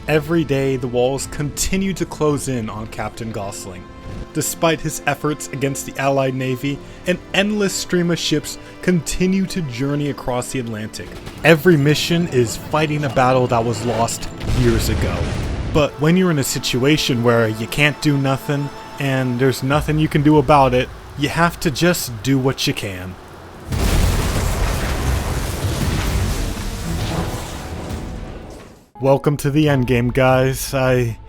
Every day, the walls continue to close in on Captain Gosling. Despite his efforts against the Allied Navy, an endless stream of ships continue to journey across the Atlantic. Every mission is fighting a battle that was lost years ago. But when you're in a situation where you can't do nothing, and there's nothing you can do about it, you have to just do what you can. Welcome to the endgame, guys. I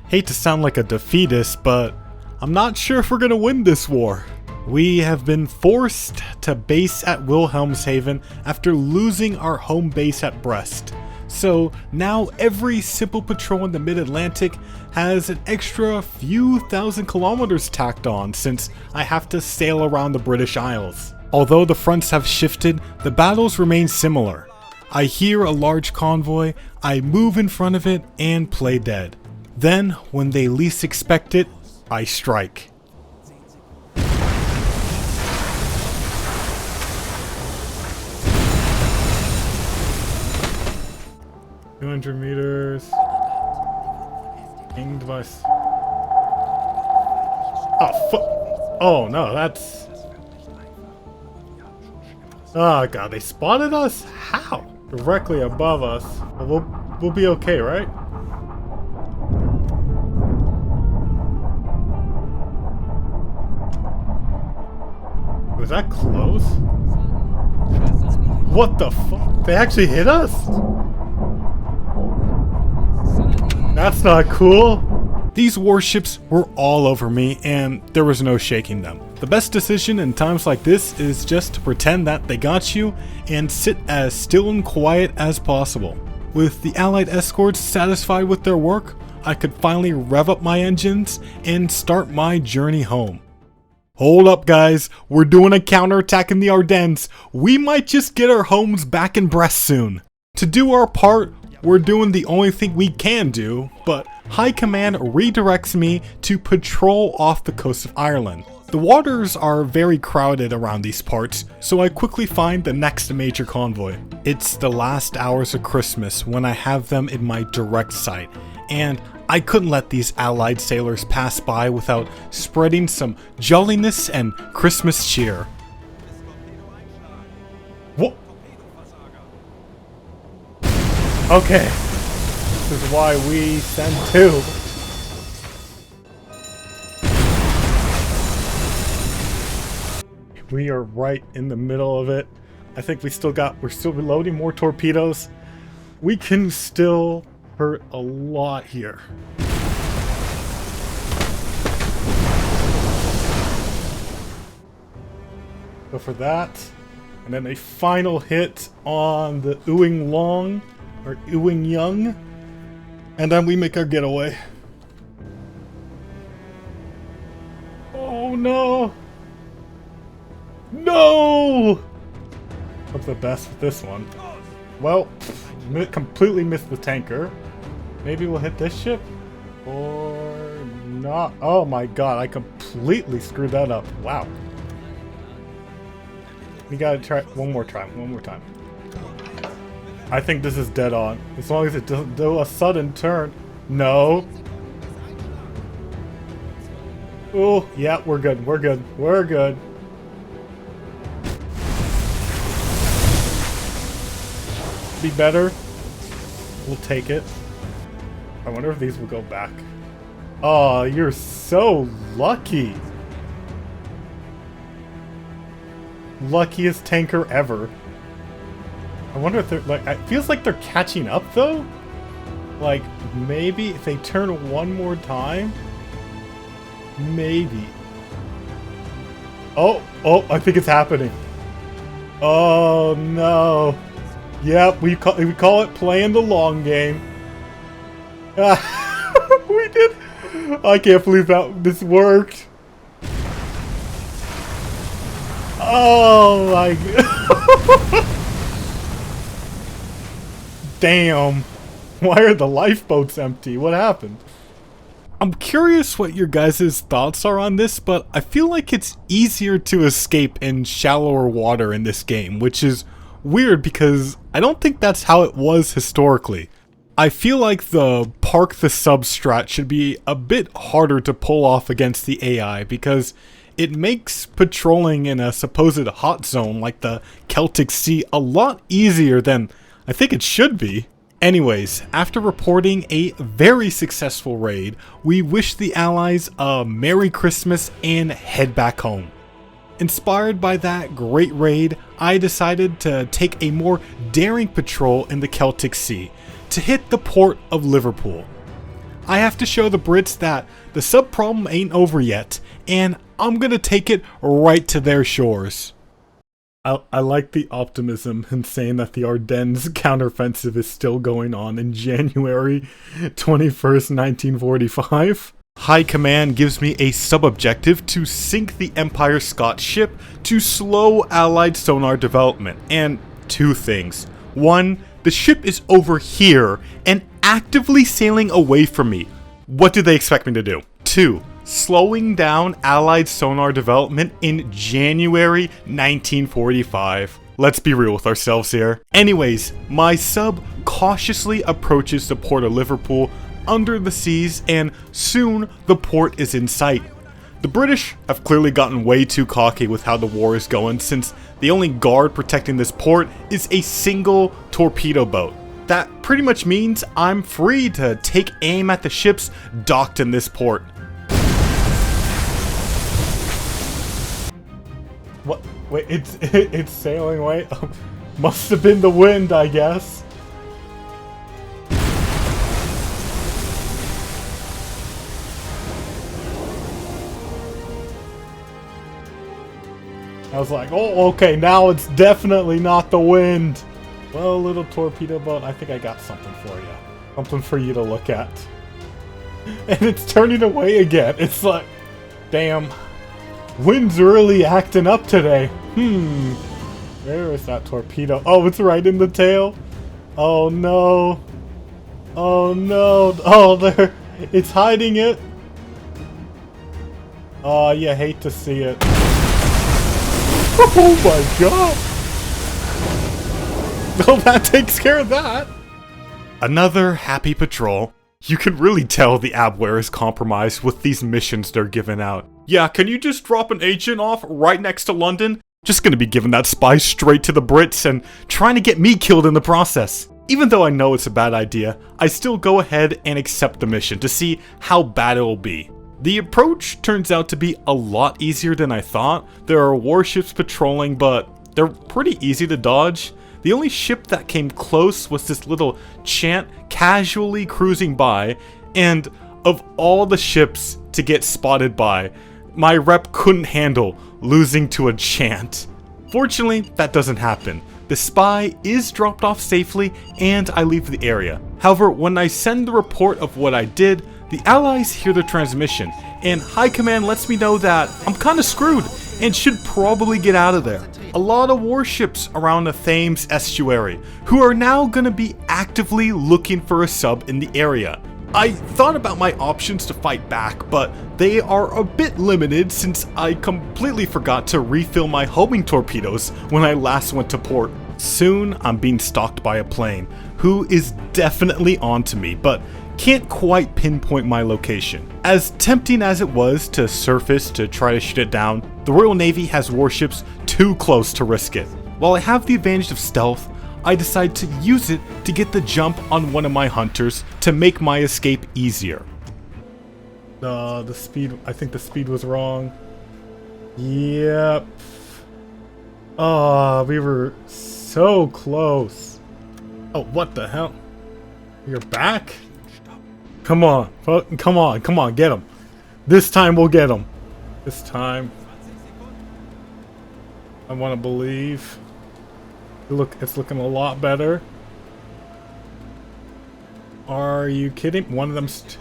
hate to sound like a defeatist, but I'm not sure if we're gonna win this war. We have been forced to base at Wilhelmshaven after losing our home base at Brest. So now every simple patrol in the mid-Atlantic has an extra few thousand kilometers tacked on since I have to sail around the British Isles. Although the fronts have shifted, the battles remain similar. I hear a large convoy, I move in front of it, and play dead. Then, when they least expect it, I strike. $200 meters. Aim device. Oh no, that's... Oh god, they spotted us? How? Directly above us. Well, we'll be okay, right? Was that close? What the fuck? They actually hit us? That's not cool. These warships were all over me and there was no shaking them. The best decision in times like this is just to pretend that they got you and sit as still and quiet as possible. With the Allied escorts satisfied with their work, I could finally rev up my engines and start my journey home. Hold up guys, we're doing a counterattack in the Ardennes. We might just get our homes back in Brest soon. To do our part, we're doing the only thing we can do, but High Command redirects me to patrol off the coast of Ireland. The waters are very crowded around these parts, so I quickly find the next major convoy. It's the last hours of Christmas when I have them in my direct sight, and I couldn't let these Allied sailors pass by without spreading some jolliness and Christmas cheer. What? Okay, this is why we send two. We are right in the middle of it. I think we're still reloading more torpedoes. We can still hurt a lot here. Go for that. And then a final hit on the Uing Long. Or Ewing Young, and then we make our getaway. Oh no! No! Hope the best with this one. Well, completely missed the tanker. Maybe we'll hit this ship? Or not. Oh my god, I completely screwed that up. Wow. We gotta try one more time. I think this is dead on. As long as it doesn't do a sudden turn. No. Oh, yeah, we're good. We're good. We're good. Be better. We'll take it. I wonder if these will go back. Oh, you're so lucky. Luckiest tanker ever. I wonder if they're like, it feels like they're catching up though. Like maybe if they turn one more time, maybe. Oh, I think it's happening. Oh no. Yep, we call it playing the long game. We did. I can't believe that this worked. Oh my god. Damn. Why are the lifeboats empty? What happened? I'm curious what your guys' thoughts are on this, but I feel like it's easier to escape in shallower water in this game, which is weird because I don't think that's how it was historically. I feel like the park the substrat should be a bit harder to pull off against the AI because it makes patrolling in a supposed hot zone like the Celtic Sea a lot easier than I think it should be. Anyways, after reporting a very successful raid, we wish the Allies a Merry Christmas and head back home. Inspired by that great raid, I decided to take a more daring patrol in the Celtic Sea to hit the port of Liverpool. I have to show the Brits that the sub problem ain't over yet, and I'm gonna take it right to their shores. I like the optimism in saying that the Ardennes counteroffensive is still going on in January 21st, 1945. High Command gives me a sub-objective to sink the Empire Scott ship to slow Allied sonar development, and two things. One, the ship is over here and actively sailing away from me. What do they expect me to do? Two, slowing down Allied sonar development in January 1945. Let's be real with ourselves here. Anyways, my sub cautiously approaches the port of Liverpool under the seas, and soon the port is in sight. The British have clearly gotten way too cocky with how the war is going, since the only guard protecting this port is a single torpedo boat. That pretty much means I'm free to take aim at the ships docked in this port. What? Wait, it's sailing away? Must have been the wind, I guess. I was like, oh, okay, now it's definitely not the wind. Well, little torpedo boat, I think I got something for you. Something for you to look at. And it's turning away again. It's like, damn. Wind's really acting up today. Where is that torpedo? Oh, it's right in the tail. Oh, no. Oh, no. Oh, there. It's hiding it. Oh, you hate to see it. Oh my god! Well, that takes care of that! Another happy patrol. You can really tell the Abwehr is compromised with these missions they're giving out. Yeah, can you just drop an agent off right next to London? Just gonna be giving that spy straight to the Brits and trying to get me killed in the process. Even though I know it's a bad idea, I still go ahead and accept the mission to see how bad it will be. The approach turns out to be a lot easier than I thought. There are warships patrolling, but they're pretty easy to dodge. The only ship that came close was this little Chant casually cruising by, and of all the ships to get spotted by, my rep couldn't handle losing to a Chant. Fortunately, that doesn't happen. The spy is dropped off safely, and I leave the area. However, when I send the report of what I did, the Allies hear the transmission, and High Command lets me know that I'm kinda screwed and should probably get out of there. A lot of warships around the Thames estuary, who are now gonna be actively looking for a sub in the area. I thought about my options to fight back, but they are a bit limited since I completely forgot to refill my homing torpedoes when I last went to port. Soon I'm being stalked by a plane, who is definitely onto me, but can't quite pinpoint my location. As tempting as it was to surface to try to shoot it down, the Royal Navy has warships too close to risk it. While I have the advantage of stealth, I decide to use it to get the jump on one of my hunters to make my escape easier. I think the speed was wrong. Yep. Oh, we were so close. Oh, what the hell? You're back? Come on, get him. This time we'll get him. This time. I want to believe. Look, it's looking a lot better. Are you kidding? One of them's...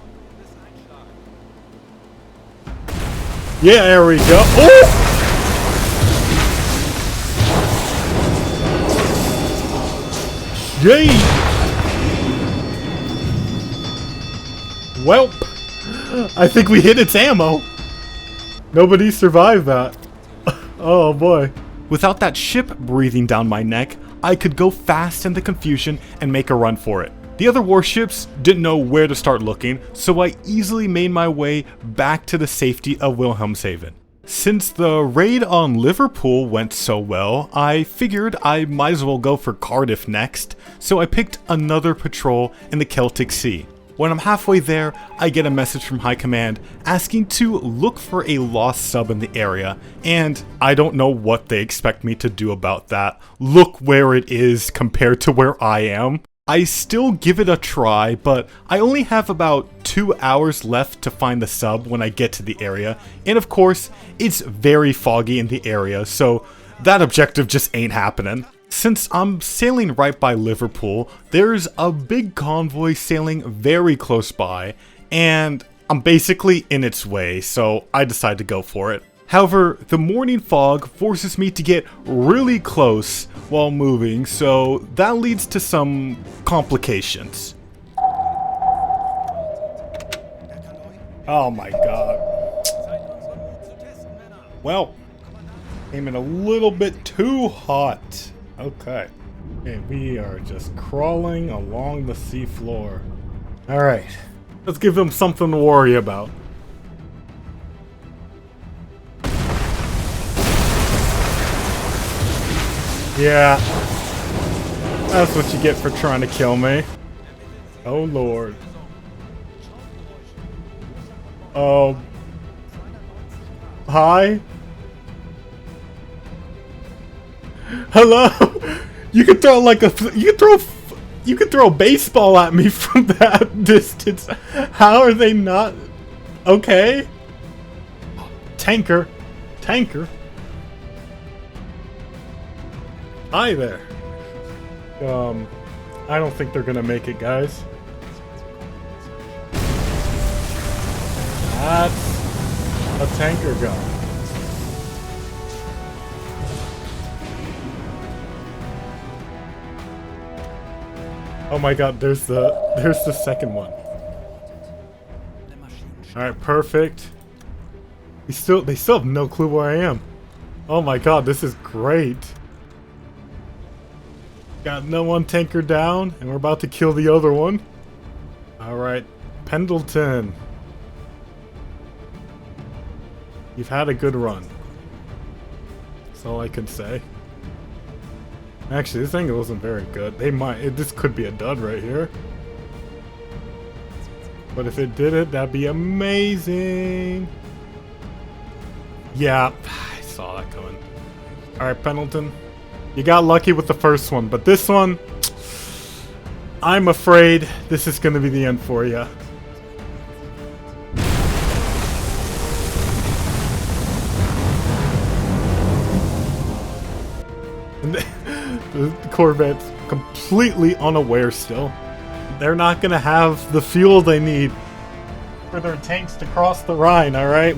Yeah, there we go. Oh! Yay! Welp. I think we hit its ammo. Nobody survived that. Oh boy. Without that ship breathing down my neck, I could go fast in the confusion and make a run for it. The other warships didn't know where to start looking, so I easily made my way back to the safety of Wilhelmshaven. Since the raid on Liverpool went so well, I figured I might as well go for Cardiff next, so I picked another patrol in the Celtic Sea. When I'm halfway there, I get a message from High Command asking to look for a lost sub in the area, and I don't know what they expect me to do about that. Look where it is compared to where I am. I still give it a try, but I only have about 2 hours left to find the sub when I get to the area, and of course, it's very foggy in the area, so that objective just ain't happening. Since I'm sailing right by Liverpool, there's a big convoy sailing very close by, and I'm basically in its way, so I decide to go for it. However, the morning fog forces me to get really close while moving, so that leads to some complications. Oh my god. Well, came in a little bit too hot. Okay. Okay, we are just crawling along the seafloor. Alright, let's give them something to worry about. Yeah, that's what you get for trying to kill me. Oh lord. Oh. Hi? Hello? You could throw like a, you could throw a baseball at me from that distance. How are they not okay? Tanker. Hi there. I don't think they're gonna make it, guys. That's a tanker gun. Oh my god, there's the second one. Alright, perfect. They still have no clue where I am. Oh my god, this is great. Got no one tanker down, and we're about to kill the other one. Alright, Pendleton. You've had a good run. That's all I can say. Actually, this angle wasn't very good. This could be a dud right here. But if it did it, that'd be amazing. Yeah, I saw that coming. Alright, Pendleton. You got lucky with the first one, but this one, I'm afraid this is going to be the end for you. The Corvette's completely unaware still. They're not going to have the fuel they need for their tanks to cross the Rhine, alright?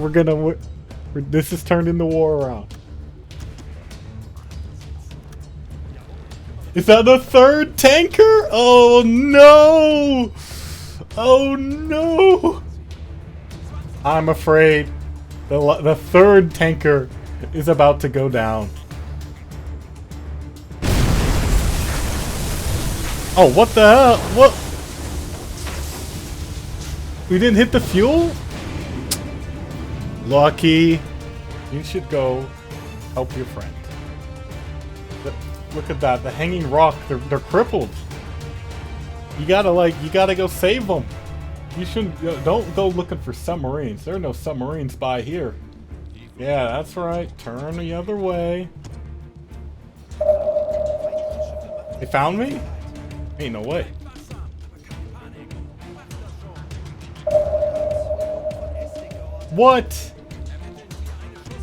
This is turned into war around. Is that the third tanker? Oh no! Oh no! I'm afraid the third tanker is about to go down. Oh, what the hell? What? We didn't hit the fuel? Lucky. You should go help your friend. Look at that, the hanging rock, they're crippled. You gotta go save them. You shouldn't, don't go looking for submarines. There are no submarines by here. Yeah, that's right, turn the other way. They found me? Ain't no way. What?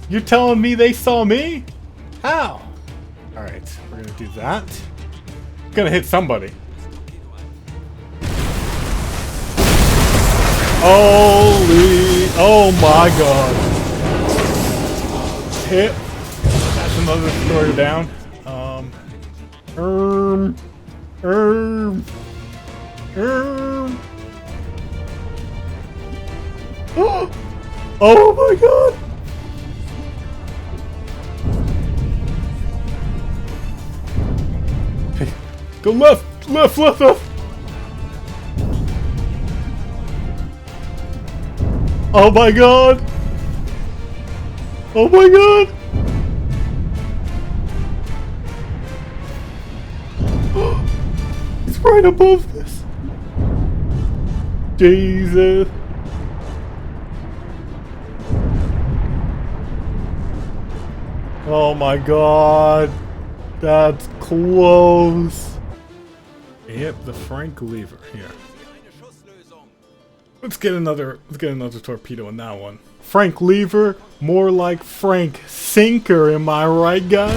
You're telling me they saw me? How? Alright, we're gonna do that. Gonna hit somebody. Holy! Oh my god! Hit. That's another destroyer down. Oh my god! Hey, go left! Oh my god! Oh my god! It's right above this. Jesus. Oh my god. That's close. Yep, the Frank lever here. Let's get another torpedo in that one. Frank lever, more like Frank sinker, am I right, guys?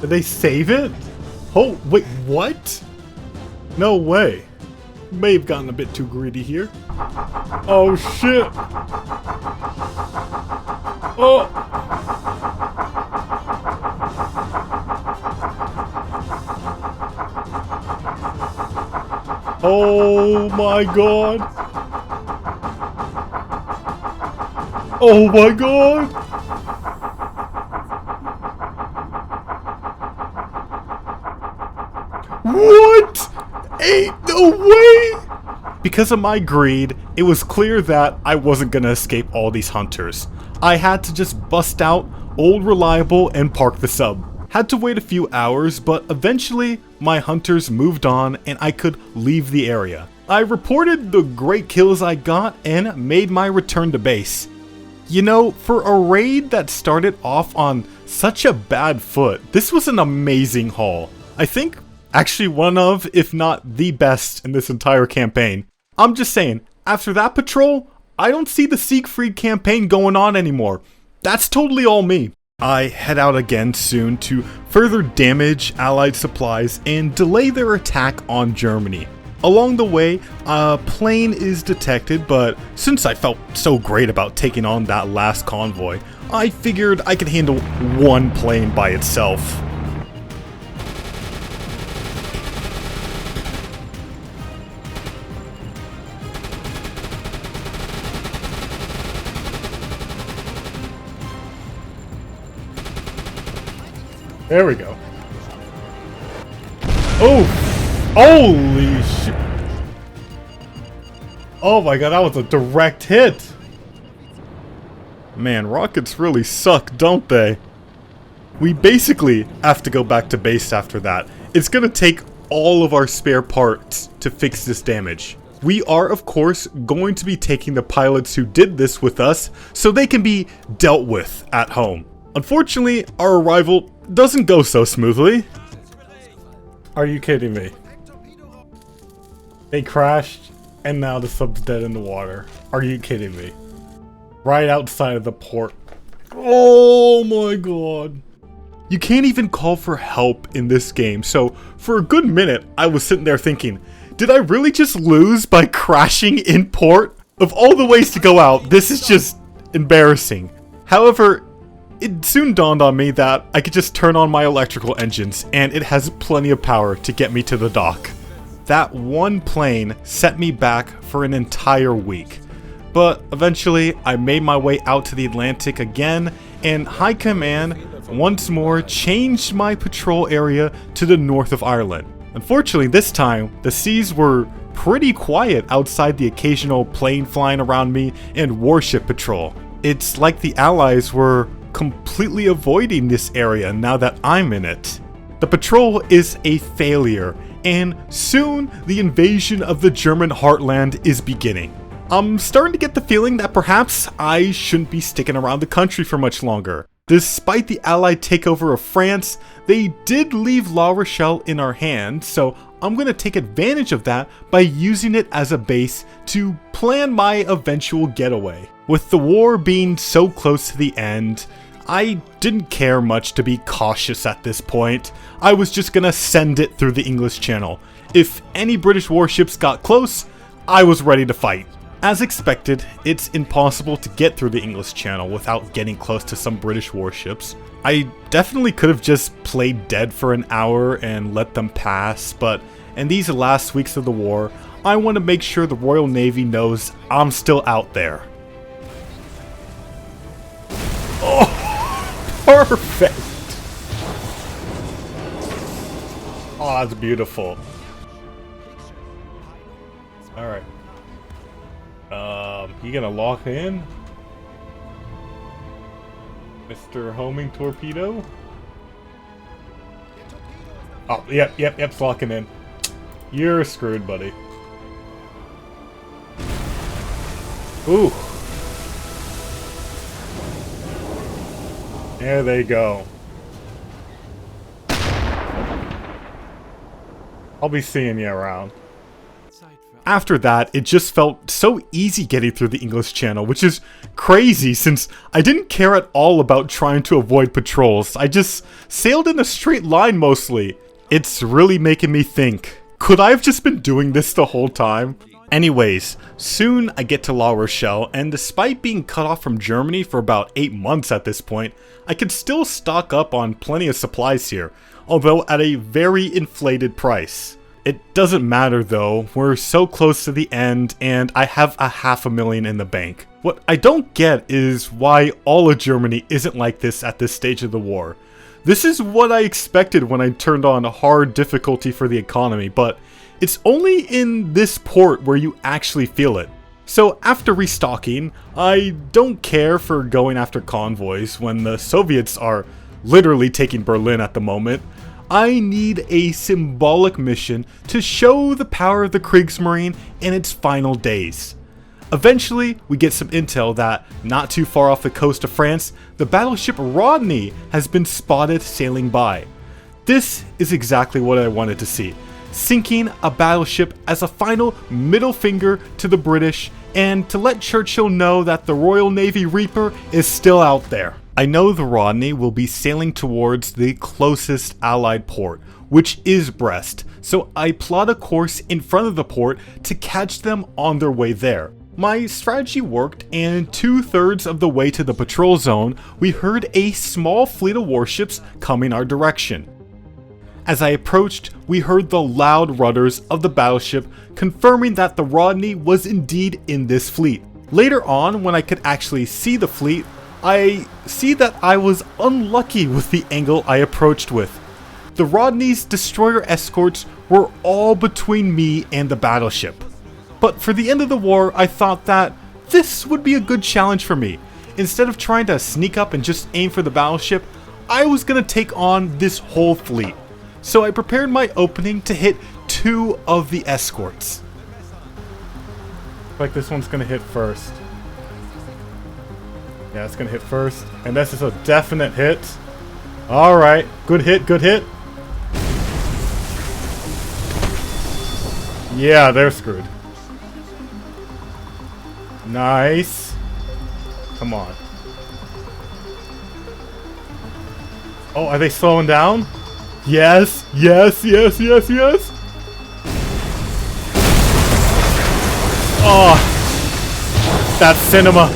Did they save it? Oh, wait, what? No way. May have gotten a bit too greedy here. Oh shit! Oh! Oh my god! Oh my god! What? Ain't no way! Because of my greed, it was clear that I wasn't gonna escape all these hunters. I had to just bust out Old Reliable and park the sub. Had to wait a few hours, but eventually my hunters moved on and I could leave the area. I reported the great kills I got and made my return to base. You know, for a raid that started off on such a bad foot, this was an amazing haul. I think actually one of, if not the best in this entire campaign. I'm just saying, after that patrol, I don't see the Siegfried campaign going on anymore. That's totally all me. I head out again soon to further damage Allied supplies and delay their attack on Germany. Along the way, a plane is detected, but since I felt so great about taking on that last convoy, I figured I could handle one plane by itself. There we go. Oh! Holy shit! Oh my god, that was a direct hit! Man, rockets really suck, don't they? We basically have to go back to base after that. It's gonna take all of our spare parts to fix this damage. We are, of course, going to be taking the pilots who did this with us so they can be dealt with at home. Unfortunately, our arrival doesn't go so smoothly. Are you kidding me? They crashed, and now the sub's dead in the water. Are you kidding me? Right outside of the port. Oh my god. You can't even call for help in this game, so for a good minute, I was sitting there thinking, did I really just lose by crashing in port? Of all the ways to go out, this is just embarrassing. However, it soon dawned on me that I could just turn on my electrical engines and it has plenty of power to get me to the dock. That one plane set me back for an entire week. But eventually I made my way out to the Atlantic again and High Command once more changed my patrol area to the north of Ireland. Unfortunately this time the seas were pretty quiet outside the occasional plane flying around me and warship patrol. It's like the Allies were completely avoiding this area now that I'm in it. The patrol is a failure, and soon the invasion of the German heartland is beginning. I'm starting to get the feeling that perhaps I shouldn't be sticking around the country for much longer. Despite the Allied takeover of France, they did leave La Rochelle in our hands, so I'm going to take advantage of that by using it as a base to plan my eventual getaway. With the war being so close to the end, I didn't care much to be cautious at this point. I was just gonna send it through the English Channel. If any British warships got close, I was ready to fight. As expected, it's impossible to get through the English Channel without getting close to some British warships. I definitely could have just played dead for an hour and let them pass, but in these last weeks of the war, I want to make sure the Royal Navy knows I'm still out there. Oh, perfect! Oh, that's beautiful. Alright. You gonna lock in? Mr. Homing Torpedo? Oh, yep, it's locking in. You're screwed, buddy. Ooh. There they go. I'll be seeing you around. After that, it just felt so easy getting through the English Channel, which is crazy since I didn't care at all about trying to avoid patrols. I just sailed in a straight line mostly. It's really making me think, could I have just been doing this the whole time? Anyways, soon I get to La Rochelle, and despite being cut off from Germany for about 8 months at this point, I could still stock up on plenty of supplies here, although at a very inflated price. It doesn't matter though, we're so close to the end and I have a $500,000 in the bank. What I don't get is why all of Germany isn't like this at this stage of the war. This is what I expected when I turned on hard difficulty for the economy, but it's only in this port where you actually feel it. So after restocking, I don't care for going after convoys when the Soviets are literally taking Berlin at the moment. I need a symbolic mission to show the power of the Kriegsmarine in its final days. Eventually, we get some intel that, not too far off the coast of France, the battleship Rodney has been spotted sailing by. This is exactly what I wanted to see. Sinking a battleship as a final middle finger to the British and to let Churchill know that the Royal Navy Reaper is still out there. I know the Rodney will be sailing towards the closest Allied port, which is Brest, so I plot a course in front of the port to catch them on their way there. My strategy worked, and 2/3 of the way to the patrol zone, we heard a small fleet of warships coming our direction. As I approached, we heard the loud rudders of the battleship confirming that the Rodney was indeed in this fleet. Later on, when I could actually see the fleet, I see that I was unlucky with the angle I approached with. The Rodney's destroyer escorts were all between me and the battleship. But for the end of the war, I thought that this would be a good challenge for me. Instead of trying to sneak up and just aim for the battleship, I was gonna take on this whole fleet. So I prepared my opening to hit 2 of the escorts. Like this one's gonna hit first. Yeah, it's gonna hit first. And this is a definite hit. Alright, good hit, good hit. Yeah, they're screwed. Nice. Come on. Oh, are they slowing down? Yes, yes, yes, yes, yes. Oh, that's cinema.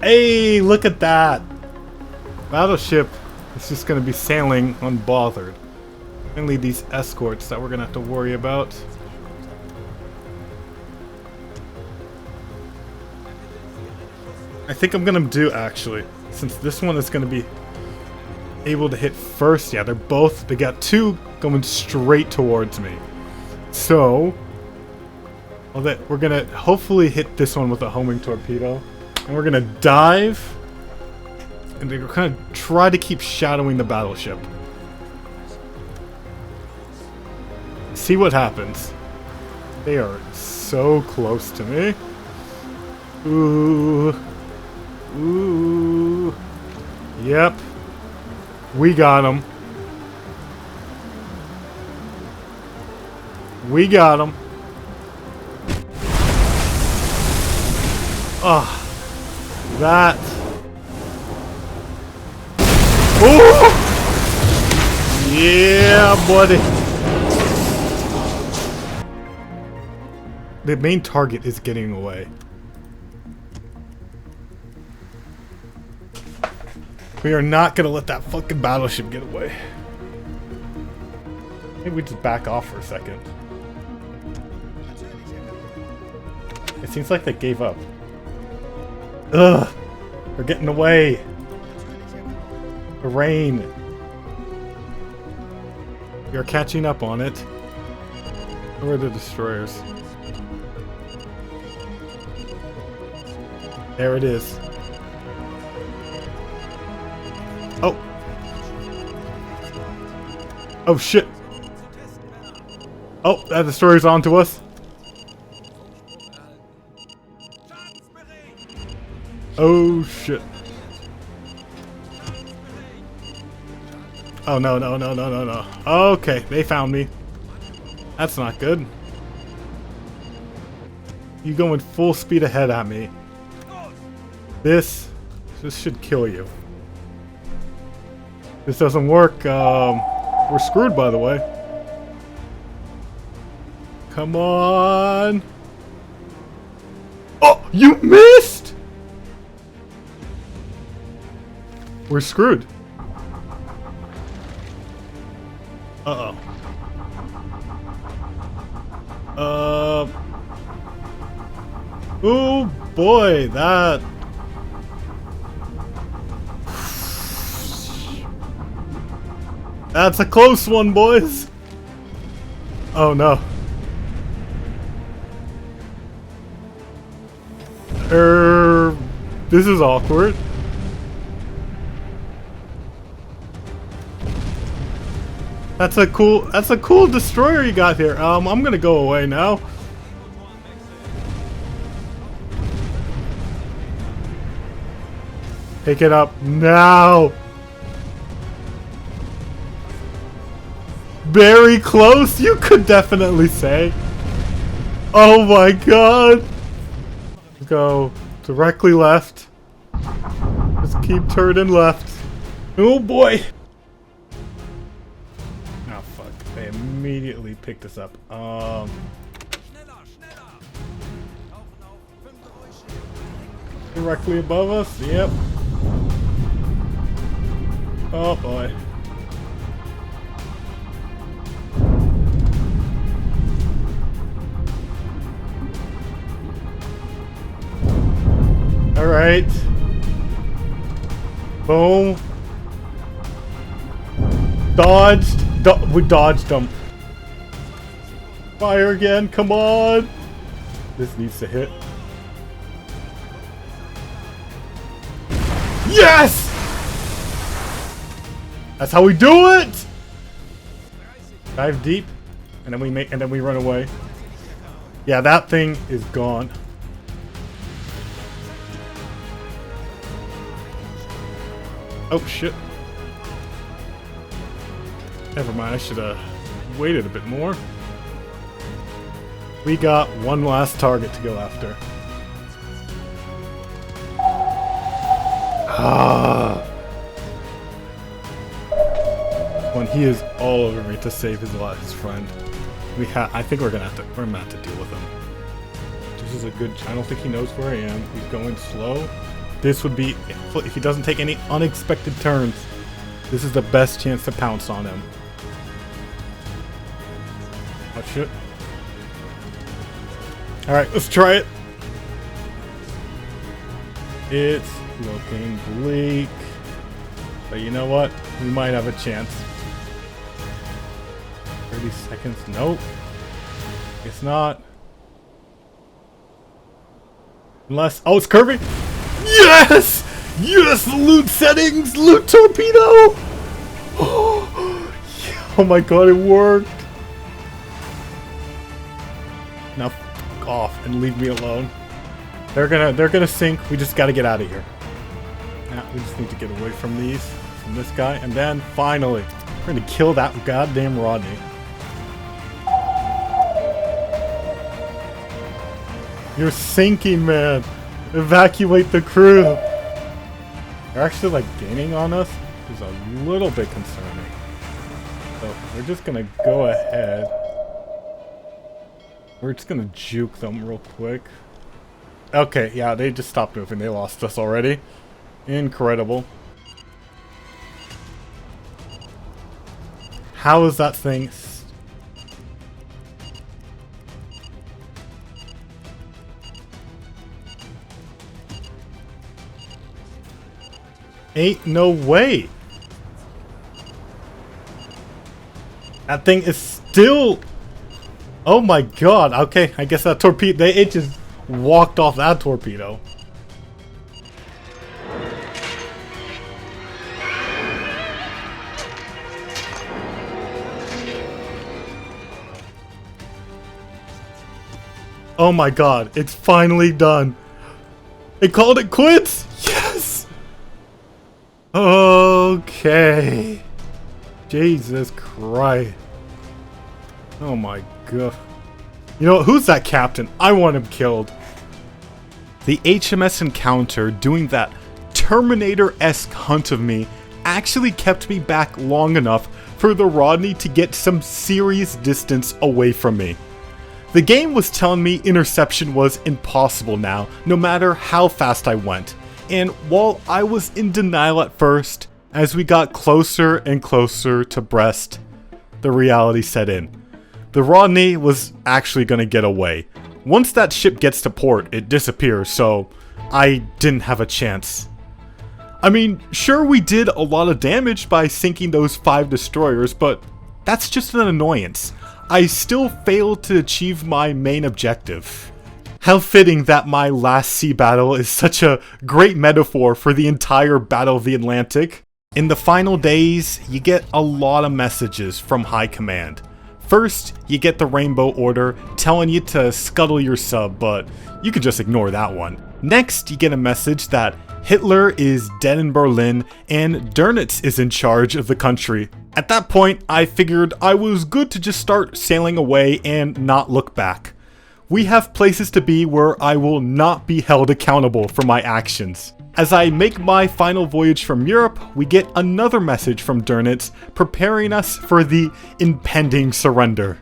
Hey, look at that. Battleship is just going to be sailing unbothered. Only these escorts that we're going to have to worry about. I think I'm going to do, actually, since this one is going to be able to hit first. Yeah, they got 2 going straight towards me. So, we're going to hopefully hit this one with a homing torpedo. And we're gonna dive, and we're gonna try to keep shadowing the battleship. See what happens. They are so close to me. Ooh. Ooh. Yep. We got him. We got him. Ah. That. Ooh! Yeah, buddy. The main target is getting away. We are not gonna let that fucking battleship get away. Maybe we just back off for a second. It seems like they gave up. Ugh! They're getting away! The rain. You're catching up on it. Where are the destroyers? There it is. Oh. Oh shit. Oh, that destroyer's onto us. Oh shit. Oh no, no, no, no, no, no. Okay, they found me. That's not good. You going full speed ahead at me. This should kill you. This doesn't work. We're screwed, by the way. Come on. Oh, you missed! We're screwed. Uh-oh. Oh boy, that... That's a close one, boys! Oh no. This is awkward. That's a cool destroyer you got here. I'm gonna go away now. Pick it up now. Very close, you could definitely say. Oh my god. Go directly left. Just keep turning left. Oh boy. Oh fuck, they immediately picked us up. Directly above us, yep. Oh boy. Alright. Boom. Dodged. We dodged them. Fire again, come on. This needs to hit. Yes! That's how we do it! Dive deep, and then we run away. Yeah, that thing is gone. Oh shit. Never mind, I should have waited a bit more. We got one last target to go after. Ah. When he is all over me to save his friend. I think we're gonna have to deal with him. This is a good. I don't think he knows where I am. He's going slow. This would be, if he doesn't take any unexpected turns, this is the best chance to pounce on him. Oh shit. Alright, let's try it. It's looking bleak. But you know what? We might have a chance. 30 seconds. Nope. Guess not. Unless... Oh, it's curving! Yes! Yes! Loot settings! Loot torpedo! Oh my god, it worked! Now f off and leave me alone. They're gonna sink. We just gotta get out of here. Now we just need to get away from this guy, and then finally we're gonna kill that goddamn Rodney. You're sinking, man. Evacuate the crew. They're actually like gaining on us, which is a little bit concerning. So we're just gonna go ahead. We're just gonna juke them real quick. Okay, yeah, they just stopped moving. They lost us already. Incredible. How is that thing? Ain't no way. That thing is still... Oh my god. Okay, I guess that torpedo... It just walked off that torpedo. Oh my god, it's finally done. They called it quits? Yes! Okay. Jesus Christ. Oh my god. You know, who's that captain? I want him killed. The HMS Encounter doing that Terminator-esque hunt of me actually kept me back long enough for the Rodney to get some serious distance away from me. The game was telling me interception was impossible now, no matter how fast I went. And while I was in denial at first, as we got closer and closer to Brest, the reality set in. The Rodney was actually going to get away. Once that ship gets to port, it disappears, so I didn't have a chance. I mean, sure we did a lot of damage by sinking those 5 destroyers, but that's just an annoyance. I still failed to achieve my main objective. How fitting that my last sea battle is such a great metaphor for the entire Battle of the Atlantic. In the final days, you get a lot of messages from High Command. First, you get the Rainbow Order telling you to scuttle your sub, but you can just ignore that one. Next, you get a message that Hitler is dead in Berlin and Dönitz is in charge of the country. At that point, I figured I was good to just start sailing away and not look back. We have places to be where I will not be held accountable for my actions. As I make my final voyage from Europe, we get another message from Dönitz preparing us for the impending surrender.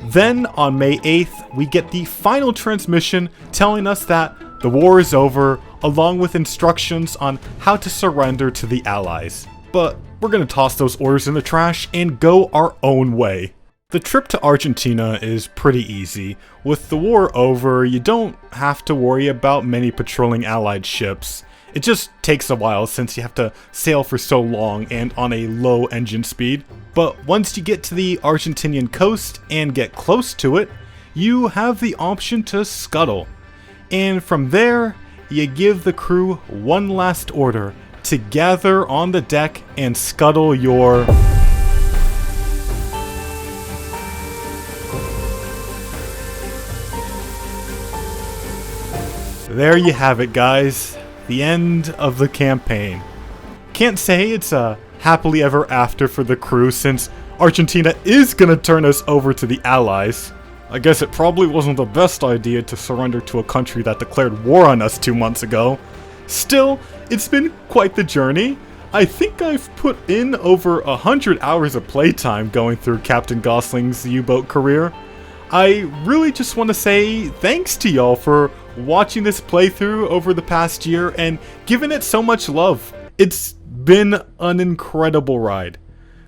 Then, on May 8th, we get the final transmission telling us that the war is over, along with instructions on how to surrender to the Allies. But we're gonna toss those orders in the trash and go our own way. The trip to Argentina is pretty easy. With the war over, you don't have to worry about many patrolling Allied ships. It just takes a while since you have to sail for so long and on a low engine speed. But once you get to the Argentinian coast and get close to it, you have the option to scuttle. And from there, you give the crew one last order to gather on the deck and scuttle your... There you have it, guys. The end of the campaign. Can't say it's a happily ever after for the crew since Argentina is gonna turn us over to the Allies. I guess it probably wasn't the best idea to surrender to a country that declared war on us 2 months ago. Still, it's been quite the journey. I think I've put in over 100 hours of playtime going through Captain Gosling's U-boat career. I really just want to say thanks to y'all for watching this playthrough over the past year and giving it so much love. It's been an incredible ride.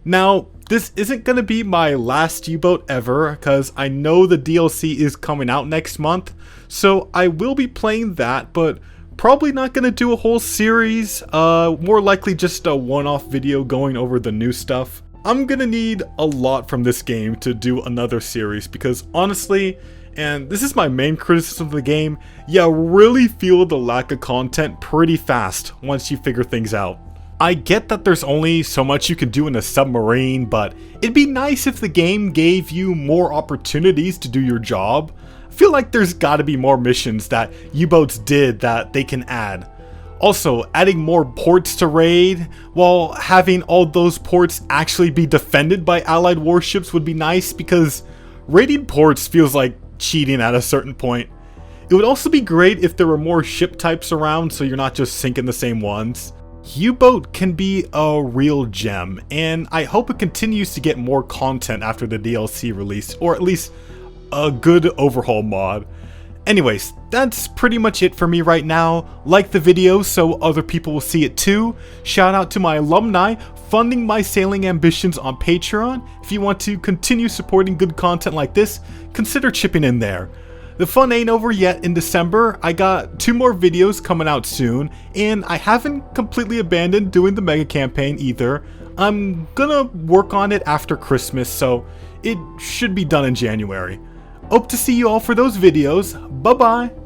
Now, this isn't going to be my last U-boat ever, because I know the DLC is coming out next month, so I will be playing that, but probably not going to do a whole series, more likely just a one-off video going over the new stuff. I'm going to need a lot from this game to do another series, because honestly, and this is my main criticism of the game, you really feel the lack of content pretty fast once you figure things out. I get that there's only so much you can do in a submarine, but it'd be nice if the game gave you more opportunities to do your job. I feel like there's gotta be more missions that U-boats did that they can add. Also, adding more ports to raid, while having all those ports actually be defended by allied warships would be nice, because raiding ports feels like cheating at a certain point. It would also be great if there were more ship types around so you're not just sinking the same ones. U-boat can be a real gem, and I hope it continues to get more content after the DLC release, or at least a good overhaul mod. Anyways, that's pretty much it for me right now. Like the video so other people will see it too. Shout out to my alumni funding my sailing ambitions on Patreon. If you want to continue supporting good content like this, consider chipping in there. The fun ain't over yet in December. I got 2 more videos coming out soon, and I haven't completely abandoned doing the mega campaign either. I'm gonna work on it after Christmas, so it should be done in January. Hope to see you all for those videos. Bye bye!